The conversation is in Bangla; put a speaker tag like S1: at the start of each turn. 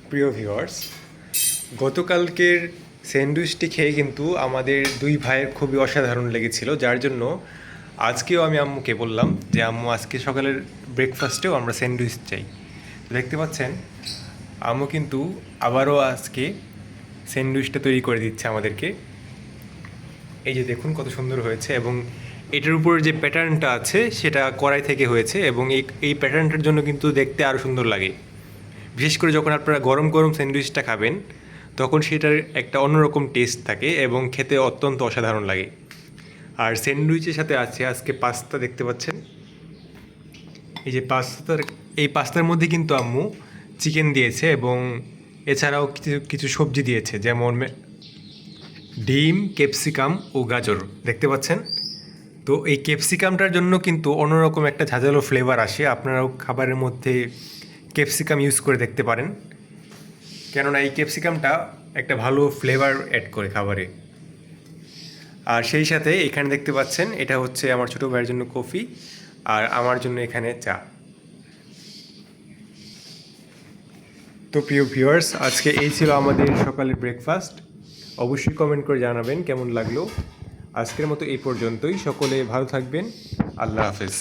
S1: প্রিয় ভিউয়ার্স, গতকালকের স্যান্ডউইচটি খেয়ে কিন্তু আমাদের দুই ভাইয়ের খুবই অসাধারণ লেগেছিল, যার জন্য আজকেও আমি আম্মুকে বললাম যে আম্মু আজকে সকালের ব্রেকফাস্টেও আমরা স্যান্ডউইচ চাই। তো দেখতে পাচ্ছেন আম্মু কিন্তু আবারও আজকে স্যান্ডউইচটা তৈরি করে দিচ্ছে আমাদেরকে। এই যে দেখুন কত সুন্দর হয়েছে, এবং এটার উপর যে প্যাটার্নটা আছে সেটা কড়াই থেকে হয়েছে, এবং এই প্যাটার্নটার জন্য কিন্তু দেখতে আরও সুন্দর লাগে। বিশেষ করে যখন আপনারা গরম গরম স্যান্ডউইচটা খাবেন তখন সেটার একটা অন্যরকম টেস্ট থাকে এবং খেতে অত্যন্ত অসাধারণ লাগে। আর স্যান্ডউইচের সাথে আছে আজকে পাস্তা, দেখতে পাচ্ছেন এই যে এই পাস্তার মধ্যে কিন্তু আম্মু চিকেন দিয়েছে এবং এছাড়াও কিছু কিছু সবজি দিয়েছে, যেমন ডিম, ক্যাপসিকাম ও গাজর দেখতে পাচ্ছেন। তো এই ক্যাপসিকামটার জন্য কিন্তু অন্যরকম একটা ঝাঁঝালো ফ্লেভার আসে। আপনারাও খাবারের মধ্যে ক্যাপসিকাম ইউজ করে দেখতে পারেন, কেননা এই ক্যাপসিকামটা একটা ভালো ফ্লেভার অ্যাড করে খাবারে। আর সেই সাথে এখানে দেখতে পাচ্ছেন এটা হচ্ছে আমার ছোটো ভাইয়ের জন্য কফি, আর আমার জন্য এখানে চা। তো প্রিয় ভিউয়ার্স, আজকে এই ছিল আমাদের সকালের ব্রেকফাস্ট। অবশ্যই কমেন্ট করে জানাবেন কেমন লাগলো। আজকের মতো এই পর্যন্তই। সকলে ভালো থাকবেন। আল্লাহ হাফেজ।